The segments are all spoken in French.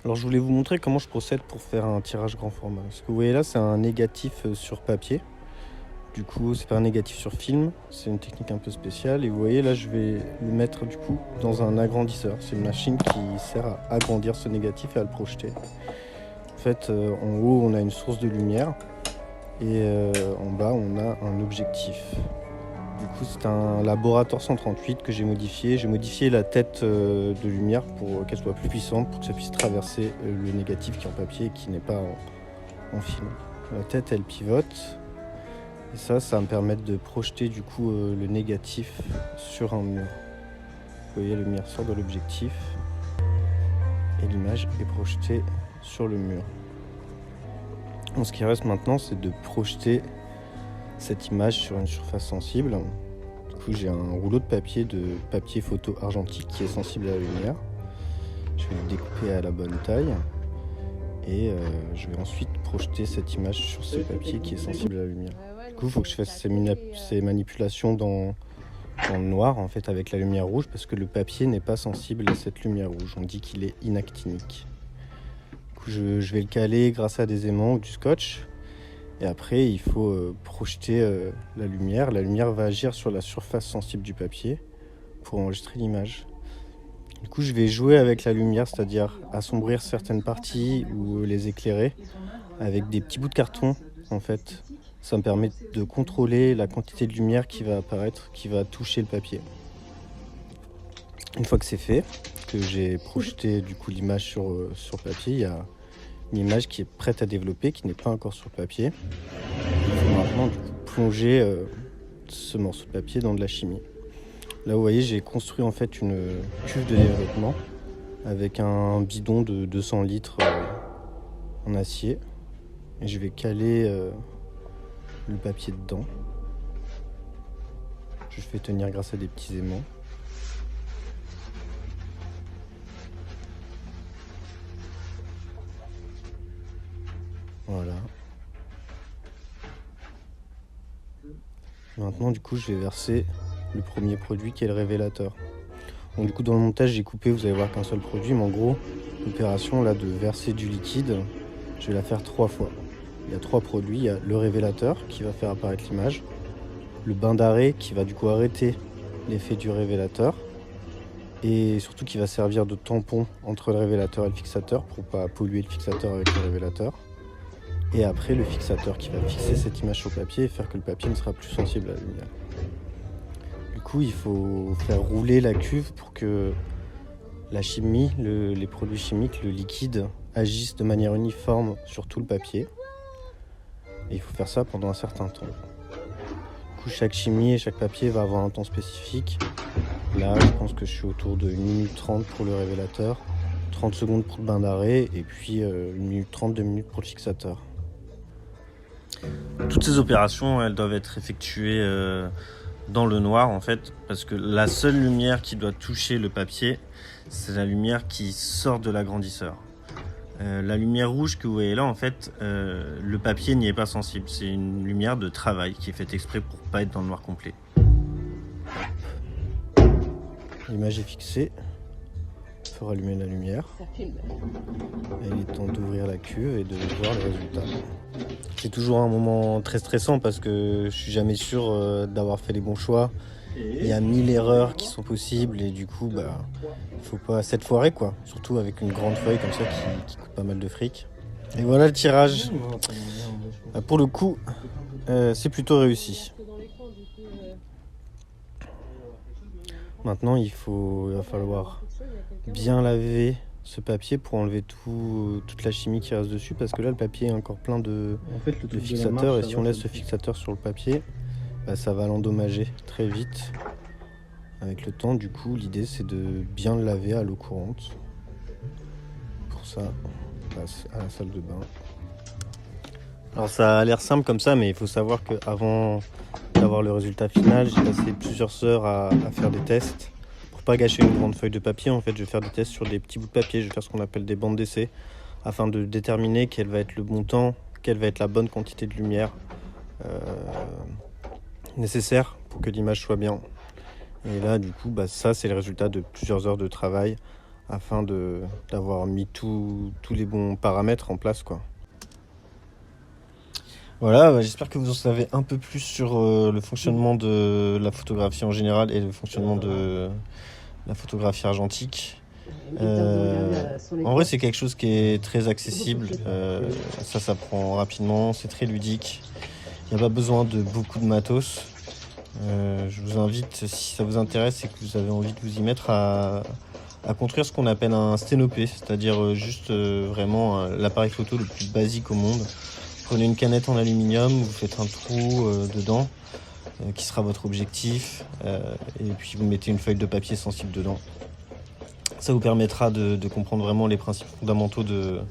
Alors je voulais vous montrer comment je procède pour faire un tirage grand format. Ce que vous voyez là, c'est un négatif sur papier. Du coup, c'est pas un négatif sur film, c'est une technique un peu spéciale. Et vous voyez là, je vais le mettre du coup dans un agrandisseur. C'est une machine qui sert à agrandir ce négatif et à le projeter. En fait, en haut, on a une source de lumière et en bas, on a un objectif. Du coup, c'est un Laborator 138 que j'ai modifié. J'ai modifié la tête de lumière pour qu'elle soit plus puissante, pour que ça puisse traverser le négatif qui est en papier et qui n'est pas en film. La tête, elle pivote. Et ça va me permettre de projeter du coup le négatif sur un mur. Vous voyez, la lumière sort de l'objectif et l'image est projetée sur le mur. Donc, ce qui reste maintenant, c'est de projeter cette image sur une surface sensible. Du coup, j'ai un rouleau de papier photo argentique qui est sensible à la lumière. Je vais le découper à la bonne taille et je vais ensuite projeter cette image sur ce papier qui est sensible à la lumière. Du coup, il faut que je fasse ces manipulations dans le noir, en fait, avec la lumière rouge, parce que le papier n'est pas sensible à cette lumière rouge. On dit qu'il est inactinique. Du coup, je vais le caler grâce à des aimants ou du scotch. Et après, il faut projeter la lumière. La lumière va agir sur la surface sensible du papier pour enregistrer l'image. Du coup, je vais jouer avec la lumière, c'est-à-dire assombrir certaines parties ou les éclairer avec des petits bouts de carton, en fait. Ça me permet de contrôler la quantité de lumière qui va apparaître, qui va toucher le papier. Une fois que c'est fait, que j'ai projeté du coup l'image sur papier, il y a une image qui est prête à développer, qui n'est pas encore sur papier. Il faut maintenant du coup plonger ce morceau de papier dans de la chimie. Là, vous voyez, j'ai construit en fait une cuve de développement avec un bidon de 200 litres en acier. Et je vais caler le papier dedans. Je fais tenir grâce à des petits aimants. Voilà. Maintenant, du coup, je vais verser le premier produit qui est le révélateur. Donc, du coup, dans le montage, j'ai coupé, vous allez voir qu'un seul produit, mais en gros, l'opération là de verser du liquide, je vais la faire 3 fois. Il y a 3 produits. Il y a le révélateur qui va faire apparaître l'image, le bain d'arrêt qui va du coup arrêter l'effet du révélateur et surtout qui va servir de tampon entre le révélateur et le fixateur pour pas polluer le fixateur avec le révélateur. Et après, le fixateur qui va fixer cette image sur papier et faire que le papier ne sera plus sensible à la lumière. Du coup, il faut faire rouler la cuve pour que la chimie, les produits chimiques, le liquide, agissent de manière uniforme sur tout le papier. Et il faut faire ça pendant un certain temps. Du coup, chaque chimie et chaque papier va avoir un temps spécifique. Là, je pense que je suis autour de 1 minute 30 pour le révélateur, 30 secondes pour le bain d'arrêt et puis 1 minute 30, 2 minutes pour le fixateur. Toutes ces opérations, elles doivent être effectuées dans le noir en fait, parce que la seule lumière qui doit toucher le papier, c'est la lumière qui sort de l'agrandisseur. La lumière rouge que vous voyez là, en fait, le papier n'y est pas sensible. C'est une lumière de travail qui est faite exprès pour pas être dans le noir complet. L'image est fixée. Il faut rallumer la lumière. Et il est temps d'ouvrir la cuve et de voir le résultat. C'est toujours un moment très stressant parce que je suis jamais sûr d'avoir fait les bons choix. Il y a 1000 erreurs qui sont possibles et du coup, faut pas s'être foiré quoi. Surtout avec une grande feuille comme ça qui coûte pas mal de fric. Et voilà le tirage. Pour le coup, c'est plutôt réussi. Maintenant, il va falloir bien laver ce papier pour enlever toute la chimie qui reste dessus parce que là le papier est encore plein de fixateurs et si on laisse ce fixateur sur le papier, ça va l'endommager très vite avec le temps. Du coup, l'idée c'est de bien le laver à l'eau courante. Pour ça, on passe à la salle de bain. Alors ça a l'air simple comme ça, mais il faut savoir qu'avant d'avoir le résultat final, j'ai passé plusieurs heures à faire des tests. Pour pas gâcher une grande feuille de papier, en fait, je vais faire des tests sur des petits bouts de papier. Je vais faire ce qu'on appelle des bandes d'essai afin de déterminer quel va être le bon temps, quelle va être la bonne quantité de lumière nécessaire pour que l'image soit bien. Et là, du coup, ça, c'est le résultat de plusieurs heures de travail afin d'avoir mis tous les bons paramètres en place, quoi. Voilà, j'espère que vous en savez un peu plus sur le fonctionnement de la photographie en général et le fonctionnement de la photographie argentique. En vrai, c'est quelque chose qui est très accessible. Ça s'apprend rapidement, c'est très ludique. Il n'y a pas besoin de beaucoup de matos. Je vous invite, si ça vous intéresse et que vous avez envie de vous y mettre, à construire ce qu'on appelle un sténopé, c'est-à-dire juste vraiment l'appareil photo le plus basique au monde. Prenez une canette en aluminium, vous faites un trou dedans, qui sera votre objectif, et puis vous mettez une feuille de papier sensible dedans. Ça vous permettra de comprendre vraiment les principes fondamentaux de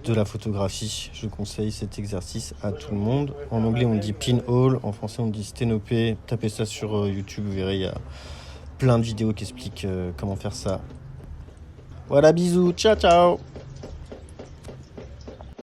la photographie. Je conseille cet exercice à tout le monde. En anglais, on dit pinhole, en français, on dit sténopé. Tapez ça sur YouTube, vous verrez, il y a plein de vidéos qui expliquent comment faire ça. Voilà, bisous, ciao ciao!